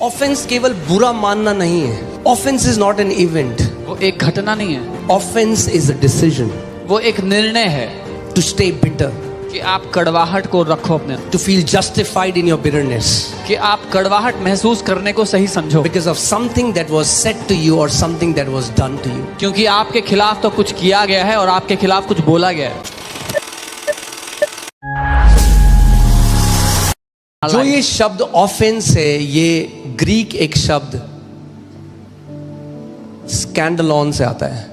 Offence केवल बुरा मानना नहीं है। Offence is not an event. वो एक घटना नहीं है, ऑफेंस इज अ डिसीजन वो एक निर्णय है टू स्टे बिटर, कि आप कड़वाहट को रखो अपने, to feel justified in your bitterness कि आप कड़वाहट महसूस करने को सही समझो, because of something that was said to you और something that was done to you. क्योंकि आपके खिलाफ तो कुछ किया गया है और आपके खिलाफ कुछ बोला गया है। जो ये शब्द ऑफेंस है, ये ग्रीक एक शब्द स्कैंडलॉन से आता है।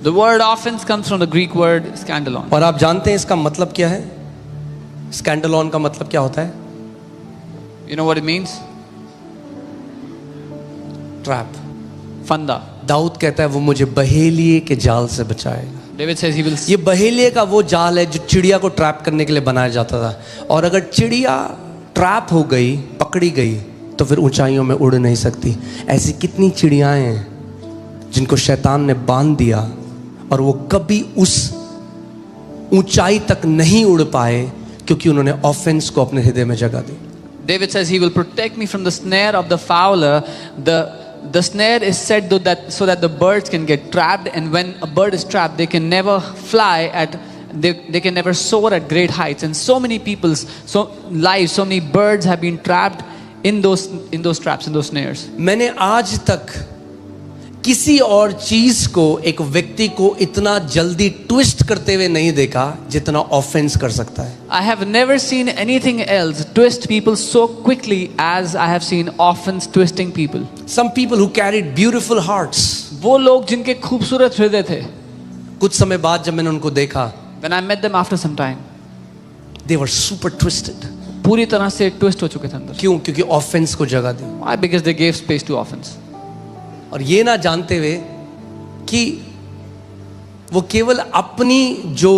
The word offense comes from the Greek word scandalon. और आप जानते हैं इसका मतलब क्या है? स्कैंडलॉन का मतलब क्या होता है? You know what it means? Trap. फंदा। दाऊद कहता है वो मुझे बहेलिए के जाल से बचाएगा। David says he will. ये बहेलिए का वो जाल है जो चिड़िया को ट्रैप करने के लिए बनाया जाता था, और अगर चिड़िया ट्रैप हो गई, पकड़ी गई, तो फिर ऊंचाइयों में उड़ नहीं सकती। ऐसी कितनी चिड़ियाएं हैं जिनको शैतान ने बांध दिया और वो कभी उस ऊंचाई तक नहीं उड़ पाए क्योंकि उन्होंने ऑफेंस को अपने हृदय में जगह दी। David says he will protect me from the snare of the fowler. The snare is set so that the birds can get trapped, and when a bird is trapped, they can never fly at. They can never soar at great heights. And so many people's lives, so many birds have been trapped in those traps, in those snares. मैंने आज तक किसी और चीज को, एक व्यक्ति को इतना जल्दी ट्विस्ट करते हुए नहीं देखा जितना ऑफेंस कर सकता है। I have never seen anything else twist people so quickly as I have seen offense twisting people. Some people who carried beautiful hearts. वो लोग जिनके खूबसूरत हृदय थे, कुछ समय बाद जब मैंने उनको देखा, when I met them after some time, they were super twisted. पूरी तरह से ट्विस्ट हो चुके थे अंदर। क्यों? क्योंकि ऑफेंस को जगह दी। Why? Because they gave space to offense. और ये ना जानते हुए कि वो केवल अपनी जो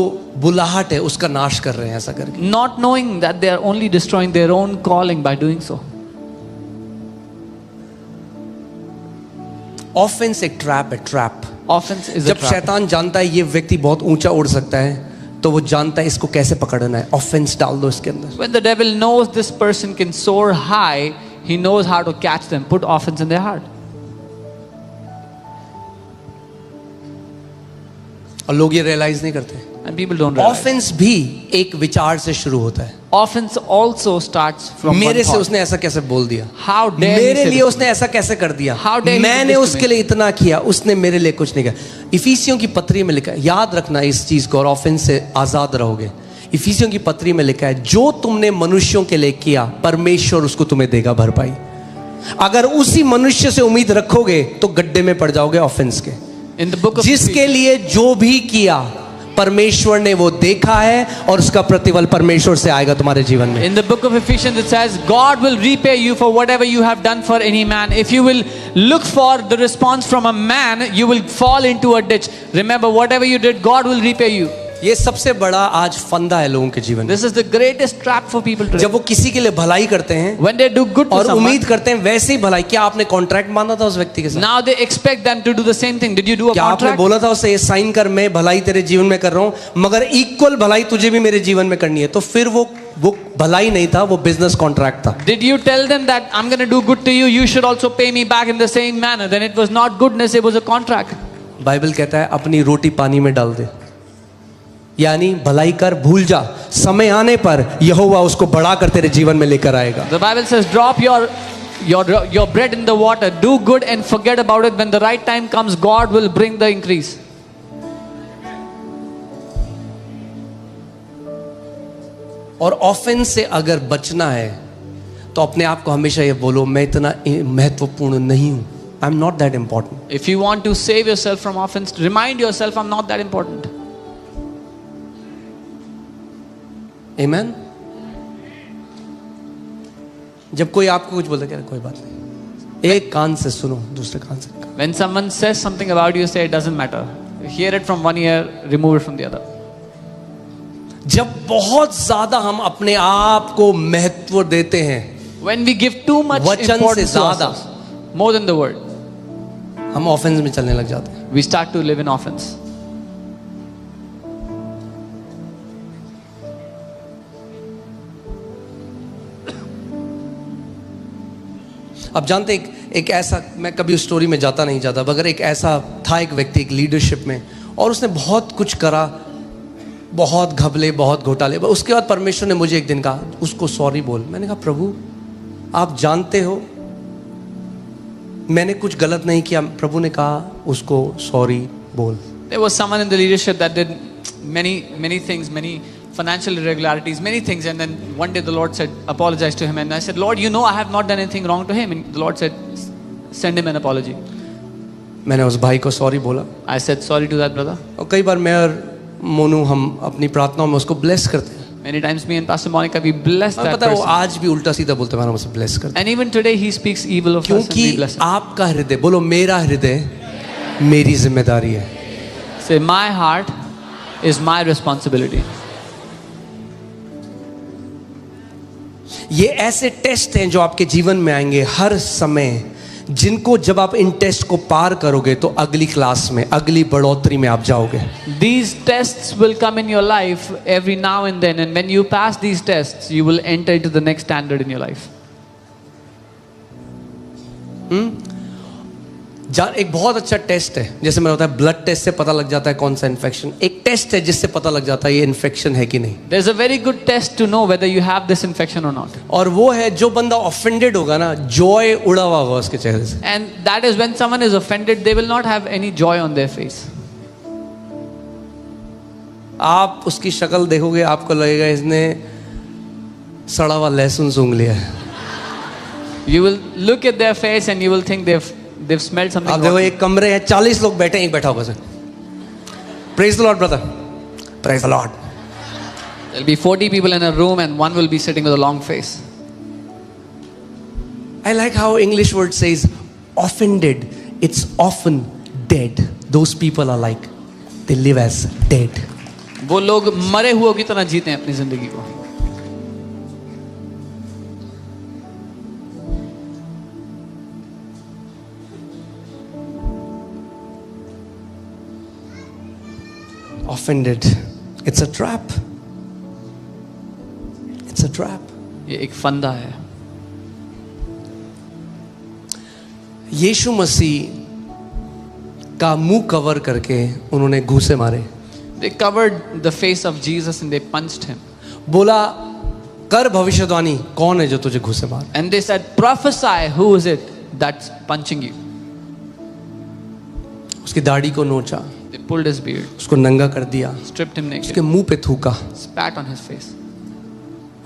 बुलाहट है उसका नाश कर रहे हैं ऐसा करके। Not knowing that they are only destroying their own calling by doing so. Offence एक ट्रैप है, ट्रैप। Offense is a जब trap. शैतान जानता है ये व्यक्ति बहुत ऊंचा उड़ सकता है, तो वो जानता है इसको कैसे पकड़ना है। ऑफेंस डाल दो इसके अंदर। When the devil knows this person can soar high, he knows how to catch them. Put offense in their heart. और लोग ये रियलाइज नहीं करते। And people don't realize. Offence भी एक विचार से शुरू होता है। Offense also starts from मेरे one से thought. उसने ऐसा कैसे बोल दिया, How dare he मेरे say लिए this? उसने ऐसा कैसे कर दिया, How dare he do मैंने this to उसके me? लिए इतना किया, उसने मेरे लिए कुछ नहीं किया। इफिसियों की पत्री में लिखा है, याद रखना इस चीज को और ऑफेंस से आजाद रहोगे। इफिसियों की पत्री में लिखा है, जो तुमने मनुष्यों के लिए किया परमेश्वर उसको तुम्हें देगा भरपाई। अगर उसी मनुष्य से उम्मीद रखोगे तो गड्ढे में पड़ जाओगे ऑफेंस के। In the book of जिसके लिए जो भी किया परमेश्वर ने वो देखा है और उसका प्रतिफल परमेश्वर से आएगा तुम्हारे जीवन में। In the book of Ephesians it says God will repay you for whatever you have done for any man. If you will look for the response from a man, you will fall into a ditch. Remember, whatever you did, God will repay you. ये सबसे बड़ा आज फंदा है लोगों के जीवन में। This is the greatest trap for people today. जब वो किसी के लिए भलाई करते हैं When they do good to और someone, उम्मीद करते हैं वैसे ही भलाई, क्या आपने कॉन्ट्रैक्ट बांधा था उस व्यक्ति के साथ? now they expect them to do the same thing. Did you do a क्या आपने contract? बोला था उसे ये साइन कर, मैं भलाई तेरे जीवन में कर रहा हूं मगर इक्वल भलाई तुझे भी मेरे जीवन में करनी है? तो फिर वो भलाई नहीं था, वो बिजनेस कॉन्ट्रैक्ट था। Did you tell them that I'm going to do good to you, you should also pay me back in the same manner? Then it was not goodness, it was a contract. Bible कहता है अपनी रोटी पानी में डाल दे, यानी भलाई कर, भूल जा, समय आने पर यहोवा उसको बढ़ाकर तेरे जीवन में लेकर आएगा। The Bible says drop your bread in the water, do good and forget about it. When the right time comes, God will bring the increase. और ऑफेंस से अगर बचना है तो अपने आप को हमेशा ये बोलो, मैं इतना महत्वपूर्ण नहीं हूं। I am not that important. If you want to save yourself from offense, remind yourself I'm not that important. आमेन। जब कोई आपको कुछ बोलता है, कोई बात नहीं, एक कान से सुनो, दूसरे कान से निकालो। When someone says something about you, say it doesn't matter. Hear it from one ear, remove it from the other. जब बहुत ज्यादा हम अपने आप को महत्व देते हैं, When we give too much वचन importance से to ज्यादा, ourselves, more than the word, हम ऑफेंस में चलने लग जाते हैं। we start to live in offense. अब जानते एक ऐसा, मैं कभी उस स्टोरी में जाता नहीं जाता, मगर एक ऐसा था एक व्यक्ति एक लीडरशिप में, और उसने बहुत कुछ करा, बहुत घबले, बहुत घोटाले। उसके बाद परमेश्वर ने मुझे एक दिन कहा उसको सॉरी बोल। मैंने कहा प्रभु आप जानते हो मैंने कुछ गलत नहीं किया। प्रभु ने कहा उसको सॉरी बोल। There was someone in the leadership that did many things, many financial irregularities, many things, and then one day the Lord said, apologize to him. And I said, Lord, you know I have not done anything wrong to him. And the Lord said, send him an apology. मैंने उस भाई को sorry बोला। I said sorry to that brother. और कई बार मैं और मोनू हम अपनी प्रार्थनाओं में उसको ब्लेस करते हैं। Many times me and Pastor Monica, we bless और that पता है वो person. आज भी उल्टा सीधा बोलते हैं, उसे ब्लेस करते And even today he speaks evil of हैं। us and we क्योंकि bless him. आपका हृदय, बोलो मेरा हृदय मेरी जिम्मेदारी है। Say, my heart is my responsibility. ये ऐसे टेस्ट हैं जो आपके जीवन में आएंगे हर समय, जिनको जब आप इन टेस्ट को पार करोगे तो अगली क्लास में, अगली बढ़ोतरी में आप जाओगे। These tests will come in your life every now and then, and when you pass these tests, you will enter into the next standard in your life. एक बहुत अच्छा टेस्ट है, जैसे मैंने बताया ब्लड टेस्ट से पता लग जाता है कौन सा इन्फेक्शन। एक टेस्ट है जिससे पता लग जाता है ये इन्फेक्शन है कि नहीं। There's a very good test to know whether you have this infection or not. और वो है जो बंदा ऑफेंडेड होगा ना, जॉय उड़ा हुआ होगा उसके चेहरे से। And that is when someone is offended, they will not have any joy on their face. आप उसकी शक्ल देखोगे आपको लगेगा इसने सड़ा हुआ लहसुन सूंघ लिया है। You will look at their face and you will think they've smelled something. आप देखो rotten. एक कमरे हैं, 40 लोग बैठे हैं, एक बैठा होगा sir. Praise the Lord brother, praise the Lord. There'll be 40 people in a room and one will be sitting with a long face. I like how English word says offended. It's often dead. Those people are like they live as dead. वो लोग मरे हुए की तरह जीते हैं अपनी जिंदगी को। Offended. It's a trap. It's a trap. ये एक फंदा है। यीशु मसीह का मुंह कवर करके उन्होंने घूंसे मारे। They covered the face of Jesus and they punched him. बोला कर भविष्यवाणी, कौन है जो तुझे घूंसे मार। And they said, prophesy, who is it that's punching you? उसकी दाढ़ी को नोचा, They pulled his beard, उसको नंगा कर दिया, stripped him naked, उसके मुंह पे थूका, spat on his face.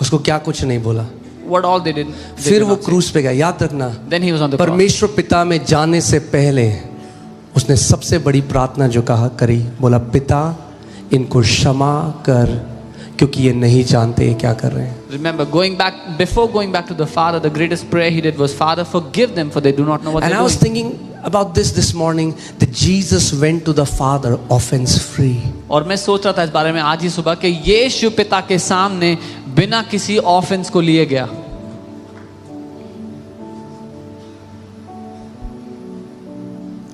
उसको क्या कुछ नहीं बोला। What all they did. फिर वो क्रूस पे गया। याद रखना, Then he was on the cross. परमेश्वर पिता में जाने से पहले उसने सबसे बड़ी प्रार्थना जो कहा करी, बोला पिता इनको क्षमा कर क्योंकि ये नहीं जानते ये क्या कर रहे हैं। Remember, before going back to the Father, the greatest prayer he did was, Father, forgive them for they do not know what And they're I was doing. thinking about this morning that Jesus went to the Father offense free. और मैं सोच रहा था इस बारे में आज ही सुबह कि यीशु पिता के सामने बिना किसी ऑफेंस को लिए गया।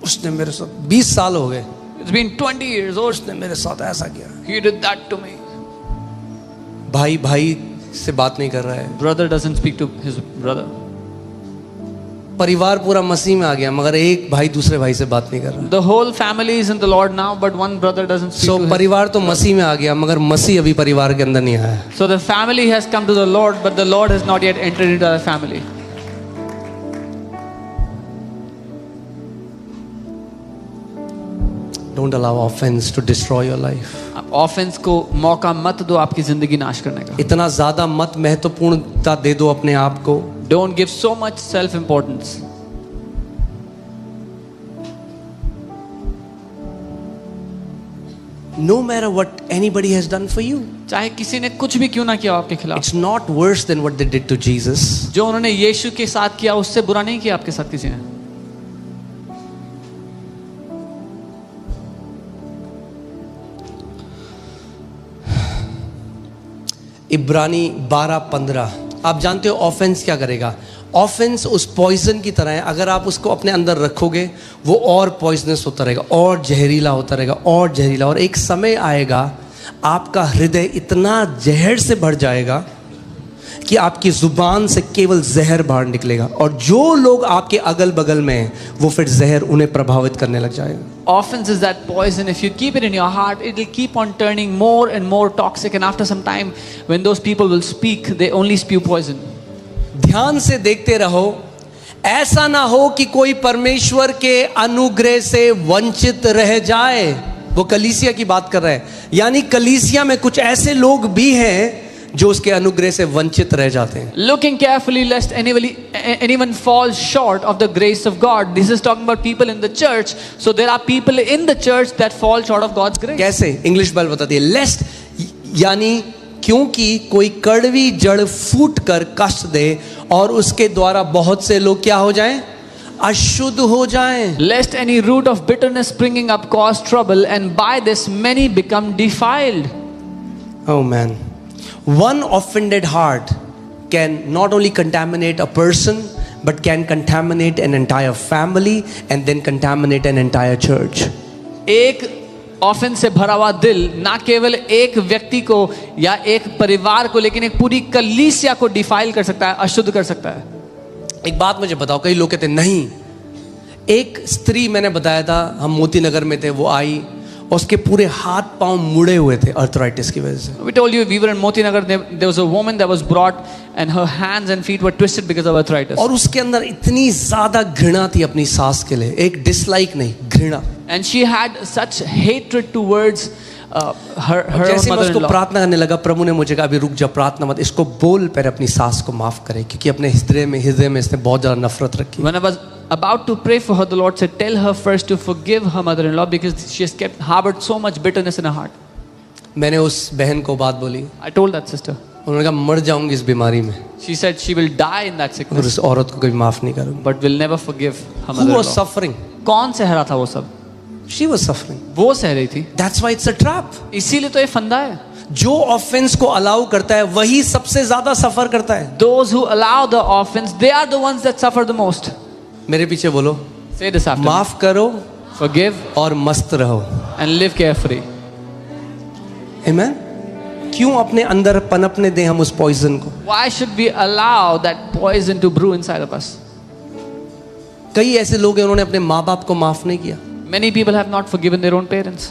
उसने मेरे साथ 20 साल हो गए, It's been 20 years old. उसने मेरे साथ ऐसा किया। He did that to me. भाई भाई से बात नहीं कर रहा है, Brother doesn't speak to his brother. परिवार पूरा मसीह में आ गया मगर एक भाई दूसरे भाई से बात नहीं कर रहा। The whole family is in the Lord now, but one brother doesn't speak So to his. परिवार तो मसीह में आ गया मगर मसीह अभी परिवार के अंदर नहीं आया। So the family has come to the Lord, but the Lord has not yet entered into the family. Don't allow offense to destroy your life. आप ऑफेंस को मौका मत दो आपकी जिंदगी नाश करने का। इतना ज्यादा मत महत्वपूर्णता दे दो अपने आप को। Don't give so much self-importance. No matter what anybody has done for you, चाहे किसी ने कुछ भी क्यों ना किया हो आपके खिलाफ, it's not worse than what they did to Jesus. जो उन्होंने यीशु के साथ किया उससे बुरा नहीं किया आपके साथ किसी ने। इब्रानी 12:15। आप जानते हो ऑफेंस क्या करेगा? ऑफेंस उस पॉइजन की तरह है, अगर आप उसको अपने अंदर रखोगे वो और पॉइजनस होता रहेगा, और जहरीला होता रहेगा, और जहरीला, और एक समय आएगा आपका हृदय इतना जहर से भर जाएगा कि आपकी जुबान से केवल जहर बाहर निकलेगा, और जो लोग आपके अगल बगल में हैं वो फिर जहर उन्हें प्रभावित करने लग जाएगा. Offense is that poison. If you keep it in your heart, it will keep on turning more and more toxic. And after some time, when those people will speak, they only spew poison. ध्यान से देखते रहो, ऐसा ना हो कि कोई परमेश्वर के अनुग्रह से वंचित रह जाए. वो कलीसिया की बात कर रहा है, यानी कलीसिया में कुछ ऐसे लोग भी हैं जो उसके अनुग्रह से वंचित रह जाते हैं. Looking carefully lest anyone falls short of the grace of God. This is talking about people in the church. So there are people in the church that fall short of God's grace. कैसे? English Bible बताती है, लेस्ट यानी क्योंकि कोई कड़वी जड़ फूट कर कष्ट दे और उसके द्वारा बहुत से लोग क्या हो जाएं? अशुद्ध हो जाएं. Lest any root of bitterness springing up cause trouble, and by this many become defiled. Oh man. One offended heart can not only contaminate a person, but can contaminate an entire family and then contaminate an entire church. एक offence से भरा हुआ दिल ना केवल एक व्यक्ति को या एक परिवार को, लेकिन एक पूरी कलीसिया को डिफाइल कर सकता है, अशुद्ध कर सकता है. एक बात मुझे बताओ, कई लोग कहते हैं नहीं. एक स्त्री, मैंने बताया था, हम मोती नगर में थे, वो आई, उसके पूरे हाथ पांव मुड़े हुए थे अर्थराइटिस की वजह से. We told you we were in Moti Nagar. There was a woman that was brought, and her hands and feet were twisted because of arthritis. और उसके अंदर इतनी ज्यादा घृणा थी अपनी सास के लिए, एक डिसलाइक नहीं, घृणा. And she had such hatred towards her जैसे मैं उसको mother-in-law. प्रार्थना करने लगा, प्रभु ने मुझे कहा अभी रुक जा, प्रार्थना मत, इसको बोल पहले अपनी सास को माफ करे, क्योंकि अपने हृदय में इसने बहुत ज्यादा नफरत रखी. When I was about to pray for her, the Lord said, "Tell her first to forgive her mother-in-law because she has harbored so much bitterness in her heart." मैंने उस बहन को बात बोली, I told that sister. उन्होंने कहा मर जाऊंगी इस बीमारी में, She said she will die in that और sickness, उस औरत को कभी माफ नहीं करूंगी. but will never forgive her Who was mother-in-law. suffering? कौन सह रहा था वो सब? She was suffering. वो सह रही थी. That's why it's a trap. इसीलिए तो ये फंदा है. जो ऑफेंस को अलाउ करता है वही सबसे ज्यादा सफर करता है. Those who allow the offense, they are the ones that suffer the most. मेरे पीछे बोलो, Say this after me. माफ करो Forgive और मस्त रहो. and live carefree. Amen? क्यों अपने अंदर पनपने दें हम उस पॉइजन को? Why should we allow that poison to brew inside of us? कई ऐसे लोग हैं, उन्होंने अपने माँ बाप को माफ नहीं किया. Many people have not forgiven their own parents.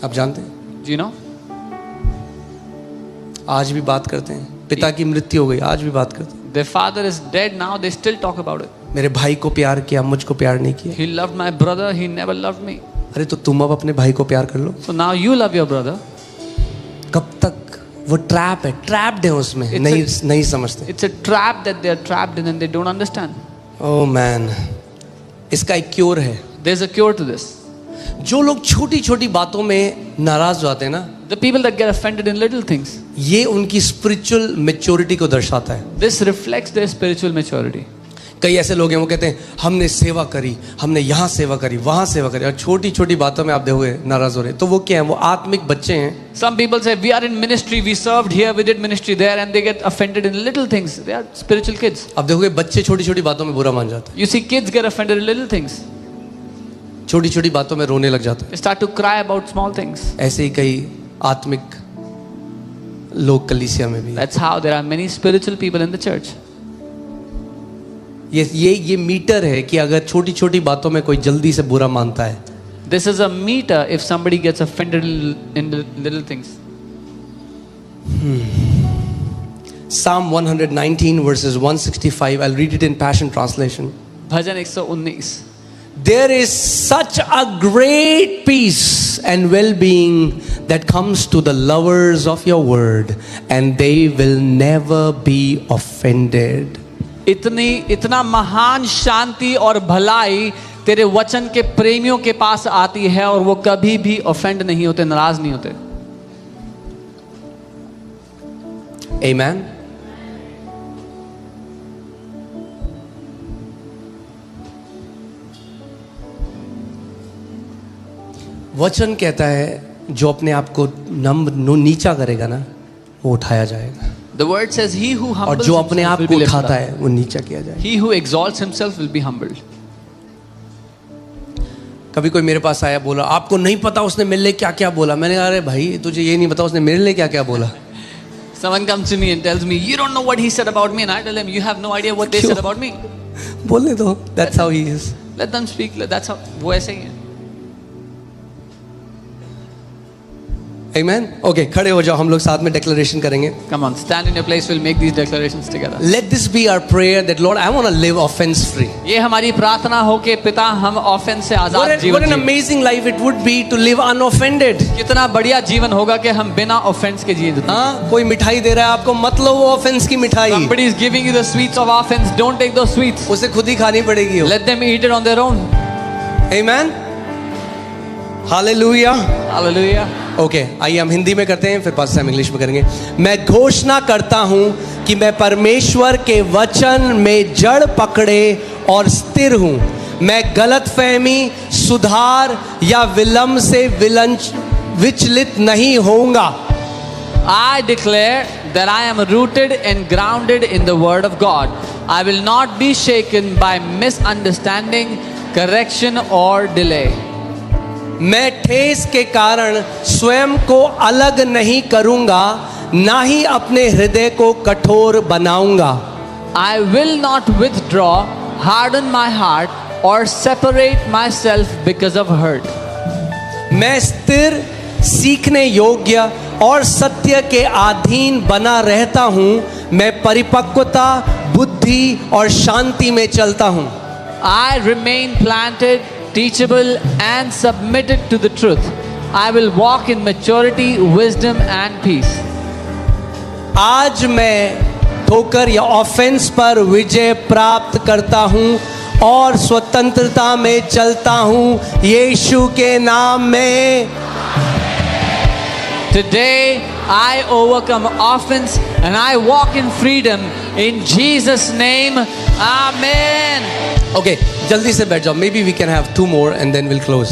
आप जानते हैं, Do you know? आज भी बात करते हैं. पिता की मृत्यु हो गई, आज भी बात करते हैं. Their father is dead now, they still talk about it. मेरे भाई को प्यार किया, मुझको प्यार नहीं किया. He loved my brother, he never loved me. अरे तो तुम अब अपने भाई को प्यार कर लो. So now you love your brother. कब तक? वो ट्रैप है, ट्रैप्ड है उसमें, नहीं समझते. It's a trap that they are trapped in and they don't understand. Oh man, इसका एक क्योर है. There's a cure to this. जो लोग छोटी छोटी बातों में नाराज हो जाते हैं ना, The people that get offended in little things, ये उनकी स्पिरिचुअल मैच्योरिटी को दर्शाता है. this reflects their spiritual maturity. कई ऐसे लोग हैं, वो कहते हैं हमने सेवा करी, हमने यहाँ सेवा करी, वहाँ सेवा करी, और छोटी छोटी बातों में आप देखोगे नाराज हो रहे. तो वो क्या है? वो आत्मिक बच्चे हैं. Some people say we are in ministry, we served here, we did ministry there, and they get offended in little things. They are spiritual kids. आप देखोगे बच्चे छोटी छोटी बातों में बुरा मान जाते हैं, You see kids get offended in little things. छोटी छोटी बातों में रोने लग जाते हैं. They start to cry about small things. ऐसे ही कई आत्मिक लोग कलीसिया में भी. That's how there are many spiritual people in the church. ये मीटर है कि अगर छोटी छोटी बातों में कोई जल्दी से बुरा मानता है, This is a meter if somebody gets offended in the little things. Psalm 119 verses 165, I'll read it in Passion Translation. Bhajan 119. There is such a great peace and well-being that comes to the lovers of your word, and they will never be offended. इतना महान शांति और भलाई तेरे वचन के प्रेमियों के पास आती है, और वो कभी भी ऑफेंड नहीं होते, नाराज नहीं होते. Amen. वचन कहता है जो अपने आप को नीचा करेगा ना, वो उठाया जाएगा. The word says he who और humbles जो अपने himself आप will को be lifted उठाता up. है वो नीचा किया जाएगा. He who exalts himself will be humbled. कभी कोई मेरे पास आया, बोला आपको नहीं पता उसने मेरे लिए क्या क्या बोला. मैंने कहा अरे भाई तुझे ये नहीं पता उसने मेरे लिए क्या क्या बोला. Someone comes to me and tells me, you don't know what he said about me, and I tell him, you have no idea what they क्यों? said about me. बोलने दो, that's how he is. Let them speak. That's how. वो ऐसे ही है. Amen. Okay, खड़े हो जाओ, हम लोग साथ में declaration करेंगे. Come on, stand in your place. We'll make these declarations together. Let this be our prayer that Lord, I want to live offense free. ये हमारी प्रार्थना हो कि पिता हम ऑफेंस से आजाद What जीवन an जिएं. amazing life it would be to live unoffended. कितना बढ़िया जीवन होगा कि हम बिना ऑफेंस के जिए. हाँ, कोई मिठाई दे रहा है आपको, मत लो वो ऑफेंस की मिठाई. Somebody is giving you the sweets of offense. Don't take those sweets. उसे खुद ही खानी पड़ेगी. Let them eat it on their own. Amen. Hallelujah. Hallelujah. Okay, आइए हम हिंदी में करते हैं, फिर पास हम इंग्लिश में करेंगे. मैं घोषणा करता हूं कि मैं परमेश्वर के वचन में जड़ पकड़े और स्थिर हूं. मैं गलतफहमी, सुधार या विलंब से विचलित नहीं होऊंगा. I declare that I am rooted and grounded in the Word of God. I will not be shaken by misunderstanding, correction or delay. मैं ठेस के कारण स्वयं को अलग नहीं करूंगा, ना ही अपने हृदय को कठोर बनाऊंगा. I will not withdraw, harden my heart or separate myself because of hurt. मैं स्थिर, सीखने योग्य और सत्य के अधीन बना रहता हूं. मैं परिपक्वता, बुद्धि और शांति में चलता हूं. I remain planted, teachable and submitted to the truth. I will walk in maturity, wisdom and peace. आज मैं ठोकर या ऑफेंस पर विजय प्राप्त करता हूं और स्वतंत्रता में चलता हूं, यीशु के नाम में. Today I overcome offense and I walk in freedom in Jesus name. Amen. Okay, जल्दी से बैठ जाओ. May be we can have 2 more and then will close.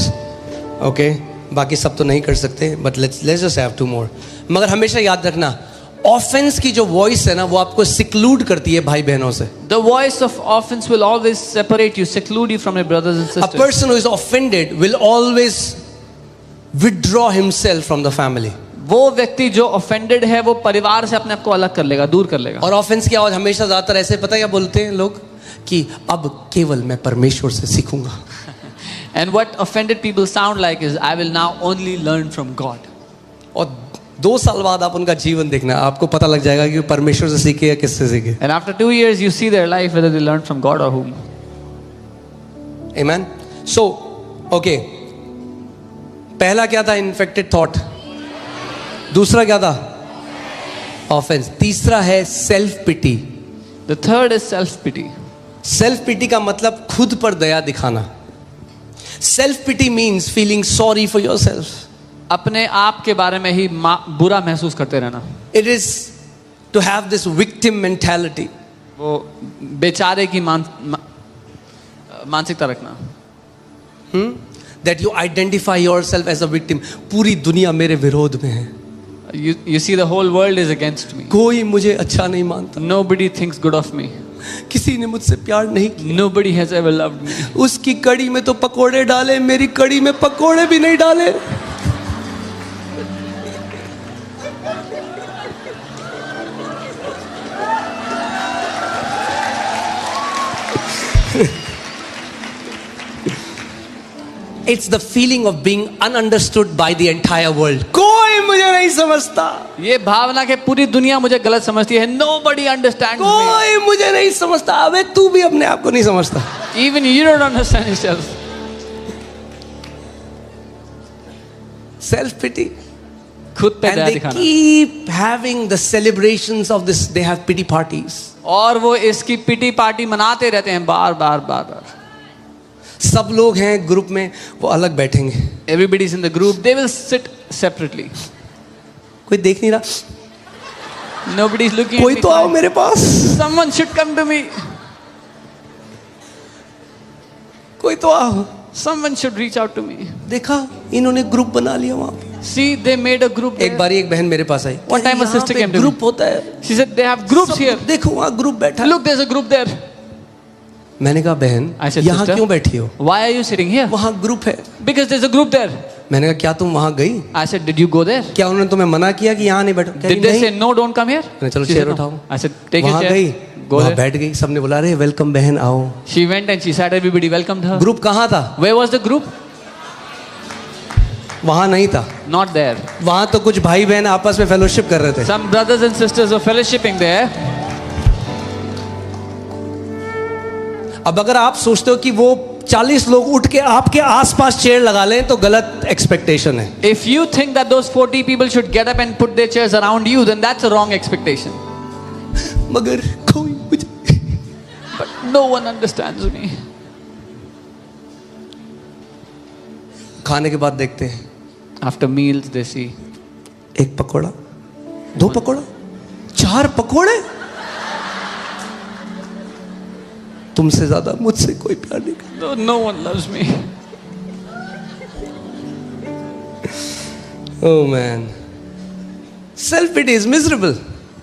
Okay, बाकी सब तो नहीं कर सकते, but let's just have 2 more. मगर हमेशा याद रखना, ऑफेंस की जो वॉइस है ना, वो आपको सिक्लूड करती है भाई बहनों से. The voice of offense will always separate you, seclude you from your brothers and A sisters. person who is offended will always withdraw himself from the family. वो व्यक्ति जो offended है वो परिवार से अपने आप को अलग कर लेगा, दूर कर लेगा. और ऑफेंस की आवाज हमेशा ज्यादातर ऐसे, पता है क्या बोलते हैं लोग, कि अब केवल मैं परमेश्वर से सीखूंगा. And what offended people sound like is, I will now only learn from God. और 2 साल बाद आप उनका जीवन देखना, आपको पता लग जाएगा कि वो परमेश्वर से सीखे या किससे सीखे. And after 2 years you see their life whether they learned from God or whom. Amen. So, okay. पहला क्या था? Infected thought. दूसरा क्या था? ऑफेंस. तीसरा है self pity. The third is self-pity. Self pity का मतलब खुद पर दया दिखाना. Self pity means feeling sorry for yourself. अपने आप के बारे में ही बुरा महसूस करते रहना. It is to have this victim mentality. वो बेचारे की मानसिकता रखना. That you identify yourself as a victim. पूरी दुनिया मेरे विरोध में है. You see the whole world is against me. कोई मुझे अच्छा नहीं मानता. Nobody thinks good of me. किसी ने मुझसे प्यार नहीं किया. Nobody has ever loved me. उसकी कड़ी में तो पकोड़े डाले, मेरी कड़ी में पकोड़े भी नहीं डाले. It's the feeling of being ununderstood by the entire world. कोई मुझे नहीं समझता. ये भावना के पूरी दुनिया मुझे गलत समझती है. Nobody understands me. कोई मुझे नहीं समझता. अबे तू भी अपने आप को नहीं समझता. Even you don't understand yourself. Self pity. खुद पे And दया they दिखाना. keep having the celebrations of this. They have pity parties. और वो इसकी पिटी पार्टी मनाते रहते हैं बार बार. सब लोग हैं ग्रुप में, वो अलग बैठेंगे. Everybody is in the group. They will sit separately. कोई देख नहीं रहा. Nobody is looking. कोई at me. तो आओ मेरे पास. Someone should come to me. कोई तो आओ. Someone should reach out to me. देखा, इन्होंने ग्रुप बना लिया वहां पे. See, they made a group. एक बारी एक बहन मेरे पास आई. One time a sister came to me. Group होता है. She said they have groups here. देखो वहां ग्रुप बैठा है. Look, there's a group there. मैंने कहा बहन I said, यहाँ "Sister, क्यों बैठी हो? why are you sitting here? वहाँ ग्रुप है। Because there's a group there. मैंने कहा क्या तुम वहाँ गई? I said, did you go there? क्या उन्होंने तुम्हें मना किया कि यहाँ नहीं बैठो? कह रही, Did they नहीं। say no, don't come here? मैंने चलो She चेयर said, उठाओ। no. I said, take your वहाँ chair. गई, Go वहाँ there. बैठ गई, सबने बोला अरे वेलकम बहन आओ। She went and she sat. Everybody welcomed her. Group कहाँ था? Where was the group? वहाँ नहीं था। Not there. वहाँ तो कुछ भाई बहन आपस में फेलोशिप कर रहे थे। Some brothers and sisters were fellowshipping there. अब अगर आप सोचते हो कि वो 40 लोग उठ के आपके आसपास चेयर लगा लें तो गलत एक्सपेक्टेशन है। If you think that those 40 people should get up and put their chairs around you, then that's a wrong expectation. मगर कोई मुझे But no one understands me. खाने के बाद देखते हैं After meals, they see. एक पकोड़ा, 2 पकोड़ा, 4 पकोड़े। तुमसे ज्यादा मुझसे कोई प्यार नहीं करता। No, no one loves me. Oh man, self pity is miserable.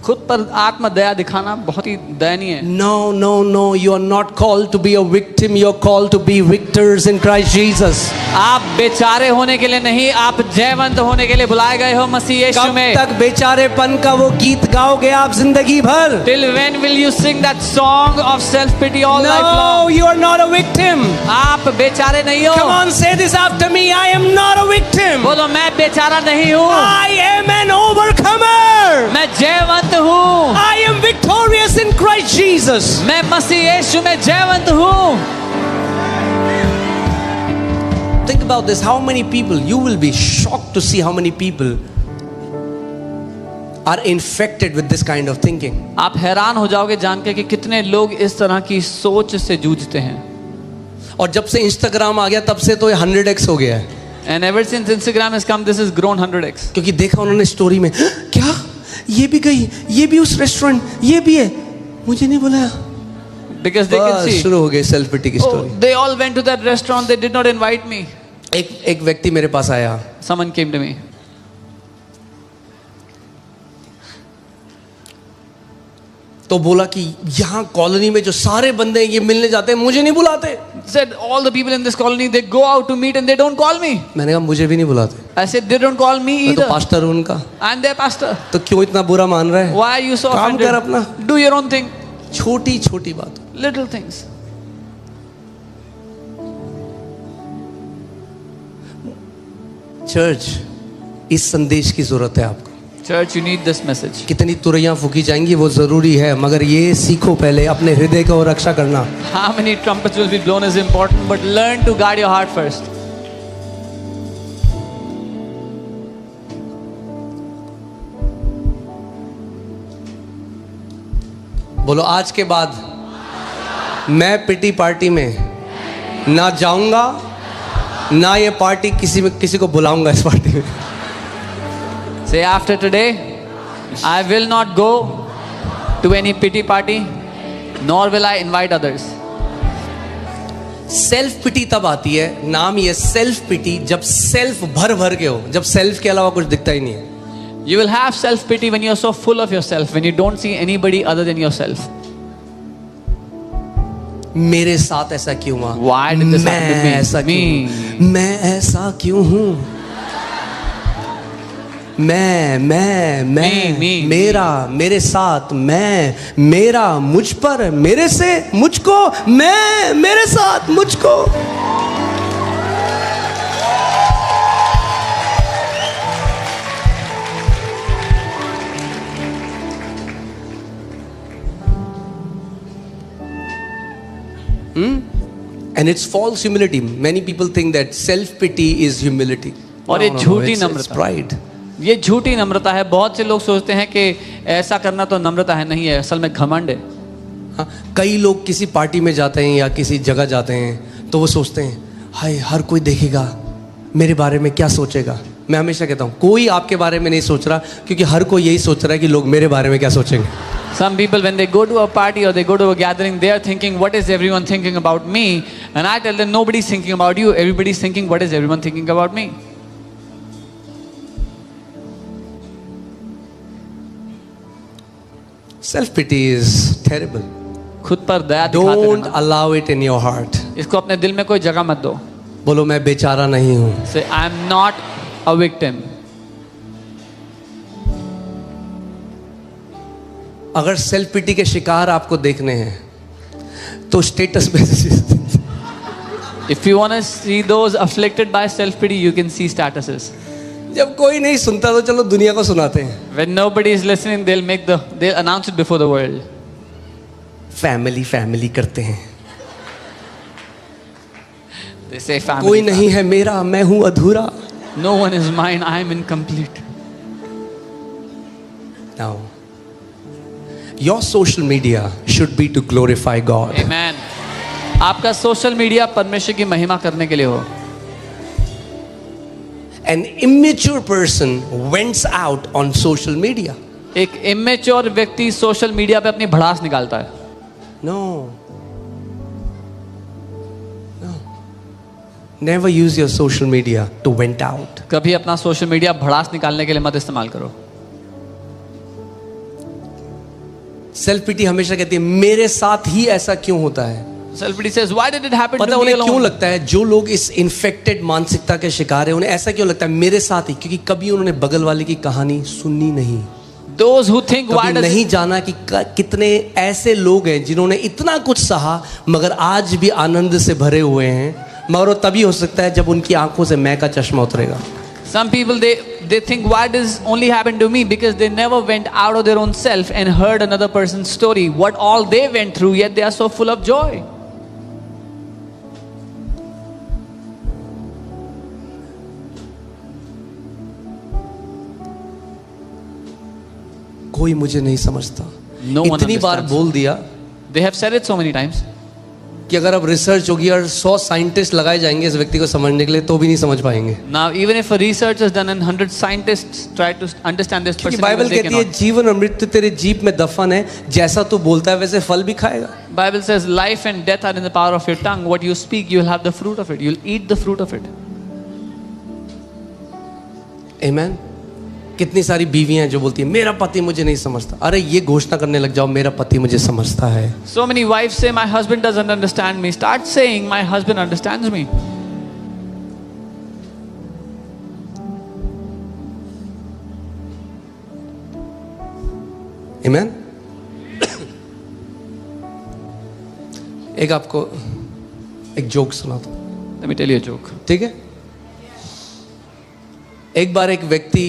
खुद पर आत्म दया दिखाना बहुत ही दयनीय है। No, no, no. You are not called to be a victim. You are called to be victors in Christ Jesus. आप बेचारे होने के लिए नहीं, आप जयवंत होने के लिए बुलाए गए हो मसीह यीशु कब में। तक बेचारेपन का वो गीत गाओगे आप जिंदगी भर? Till when will you sing that song of self pity all life No, long? you are not a victim. आप बेचारे नहीं हो। Come on, say this after me. I am not a victim. बोलो मैं बेचारा नहीं हूँ, I am an overcomer. मैं जयवंत हूँ, I am victorious in Christ Jesus. मैं मसीह यीशु में जयवंत हूँ। Think about this. How many people, you will be shocked to see how many people are infected with this kind of thinking. आप हैरान हो जाओगे जान के कि कितने लोग इस तरह की सोच से जूझते हैं। और जब से इंस्टाग्राम आ गया तब से तो ये 100x हो गया है। And ever since Instagram has come, this has grown 100x. क्योंकि देखा उन्होंने स्टोरी में, क्या ये भी गई, ये भी उस रेस्टोरेंट, ये भी है, मुझे नहीं बुलाया। Because they can बस see, शुरू हो गई सेल्फ पिटी की oh, story. they all went to that restaurant, they did not invite me. एक व्यक्ति मेरे पास आया, Someone came to me. तो बोला कि यहाँ कॉलोनी में जो सारे बंदे हैं ये मिलने जाते हैं, मुझे नहीं बुलाते। Said all the people in this colony, they go out to meet and they don't call me. मैंने कहा मुझे भी नहीं बुलाते, I said they don't call me मैं तो either. पास्टर हूँ उनका। I'm their pastor. तो क्यों इतना बुरा मान रहा है? Why are you so काम कर offended? अपना। Do your own thing. छोटी छोटी बात। Little things. चर्च, इस संदेश की जरूरत है आपको। Church, you need this message. कितनी तुरैयां फूकी जाएंगी वो जरूरी है, मगर ये सीखो पहले अपने हृदय को रक्षा करना। How many trumpets will be blown is important, but learn to guard your heart first. बोलो आज के बाद मैं पिटी पार्टी में ना जाऊंगा, ना ये पार्टी किसी को बुलाऊंगा इस पार्टी में। Say after today, I will not go to any pity party, nor will I invite others. Self pity तब आती है, नाम ये सेल्फ पिटी, जब सेल्फ भर भर के हो, जब सेल्फ के अलावा कुछ दिखता ही नहीं है। You will have self pity when you are so full of yourself, when you don't see anybody other than yourself. मेरे साथ ऐसा क्यों हुआ? Why did this happen to me? मैं ऐसा क्यों? Me. मैं ऐसा क्यों हूँ? मैं Me. मेरा, मेरे साथ, मैं, मेरा, मुझ पर, मेरे से, मुझको, मैं, मेरे साथ, मुझको। And it's false humility. Many people think that self-pity is humility. और ये झूठी it's नम्रता। pride. ये झूठी नम्रता है। बहुत से लोग सोचते हैं कि ऐसा करना तो नम्रता है, नहीं है, असल में घमंड है। हाँ, कई लोग किसी पार्टी में जाते हैं या किसी जगह जाते हैं तो वो सोचते हैं हाय हर कोई देखेगा, मेरे बारे में क्या सोचेगा। मैं हमेशा कहता हूँ कोई आपके बारे में नहीं सोच रहा, क्योंकि हर कोई यही सोच रहा है कि लोग मेरे बारे में क्या सोचेंगे। Some people, when they go to a party or they go to a gathering, they are thinking, what is everyone thinking about me? And I tell them, nobody's thinking about you. Everybody's thinking, what is everyone thinking about me? Self pity is terrible. खुद पर दया दिखाते Don't रहना। allow it in your heart. इसको अपने दिल में कोई जगह मत दो। बोलो मैं बेचारा नहीं हूं। Say I am not a victim. अगर सेल्फ पिटी के शिकार आपको देखने हैं तो स्टेटस पे If you want to see those afflicted by self-pity, you can see statuses. जब कोई नहीं सुनता तो चलो दुनिया को सुनाते हैं। When nobody is listening, they'll announce it before the world. Family family करते हैं। They say family. कोई नहीं है मेरा, मैं हूं अधूरा। No one is mine. I am incomplete. Now, your social media should be to glorify God. Amen. आपका सोशल मीडिया परमेश्वर की महिमा करने के लिए हो। An immature person vents out on social media. एक इमेच्योर व्यक्ति सोशल मीडिया पे अपनी भड़ास निकालता है। No. No. Never use your social media to vent out. कभी अपना सोशल मीडिया भड़ास निकालने के लिए मत इस्तेमाल करो। सेल्फ पिटी हमेशा कहती है मेरे साथ ही ऐसा क्यों होता है। Self pity says, why did it happen पता to me उन्हें क्यों alone? लगता है जो लोग इस इन्फेक्टेड मानसिकता के शिकार है उन्हें ऐसा क्यों लगता है मेरे साथ ही, क्योंकि कभी उन्होंने बगल वाले की कहानी सुनी नहीं। Those who think, why कभी does नहीं it, जाना कि कितने ऐसे लोग हैं जिन्होंने इतना कुछ सहा मगर आज भी आनंद से भरे हुए हैं, मगर वो तभी हो सकता है जब उनकी आंखों से मैं का चश्मा उतरेगा। some people they think, why does only happen to me? Because they never went out of their own self and heard another person's story, what all they went through, yet they are so full of joy. कोई मुझे नहीं समझता। No one इतनी बार understands. बोल दिया They have said it so many times. कि अगर अब रिसर्च होगी और 100 साइंटिस्ट लगाए जाएंगे इस व्यक्ति को समझने के लिए तो भी नहीं समझ पाएंगे। Now, even if a research is done and 100 scientists try to understand this क्योंकि person, बाइबल even they कहती है cannot. जीवन और मृत्यु तेरे जीभ में दफन है, जैसा तू बोलता है वैसे फल भी खाएगा। Bible says life and death are in the power of your tongue. What you speak, you'll have the fruit of it. You'll eat the fruit of it. आमेन। कितनी सारी बीवियां हैं जो बोलती है मेरा पति मुझे नहीं समझता। अरे ये घोषणा करने लग जाओ मेरा पति मुझे समझता है। So many wives say, my husband doesn't understand me. Start saying, my husband understands me. आमेन। एक आपको एक जोक सुनाता हूं, Let me tell you a joke. ठीक है। एक बार एक व्यक्ति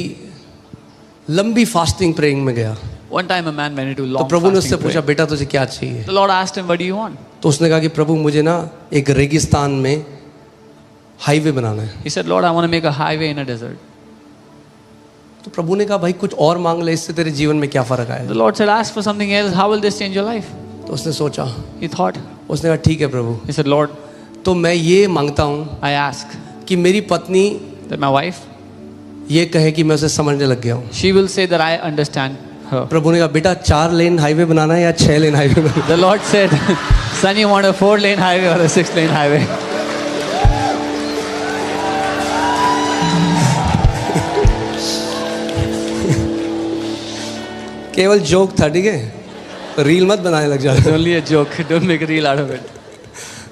लंबी फास्टिंग प्रेइंग में गया One time a man went into तो long प्रभु ने उससे fasting पूछा prayer. बेटा तुझे क्या चाहिए। The Lord asked him, what do you want? तो उसने कहा कि प्रभु मुझे ना एक रेगिस्तान में हाईवे बनाना है। He said, Lord, I want to make a highway in a desert. तो प्रभु ने कहा भाई कुछ और मांग ले, इससे तेरे जीवन में क्या फर्क आएगा। The Lord said, ask for something else. How will this change your life? तो उसने सोचा, He thought. उसने कहा ठीक है प्रभु, He said, Lord, तो मैं ये मांगता हूँ I ask कि मेरी पत्नी that my wife, ये कहे कि मैं उसे समझने लग गया हूँ। she will say that I understand her. प्रभु ने कहा बेटा 4 लेन हाईवे बनाना है या 6 lane highway banana The Lord said, son, you want a 4-lane highway or a 6-lane highway? है। केवल जोक था, ठीक है, रील मत बनाने लग It's जाए। only a joke. Don't make a reel out of it.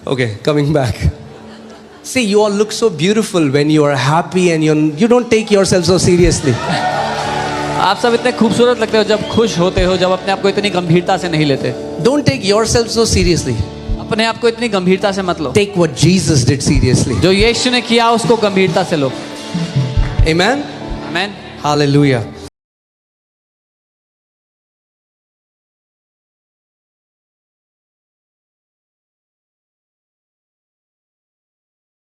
Okay, coming back. See, you all look so beautiful when you are happy and you don't take yourself so seriously. आप सब इतने खूबसूरत लगते हो जब खुश होते हो, जब अपने आप को इतनी गंभीरता से नहीं लेते। Don't take yourself so seriously. अपने आप को इतनी गंभीरता से मत लो। Take what Jesus did seriously. जो यीशु ने किया उसको गंभीरता से लो। Amen? Amen. Hallelujah.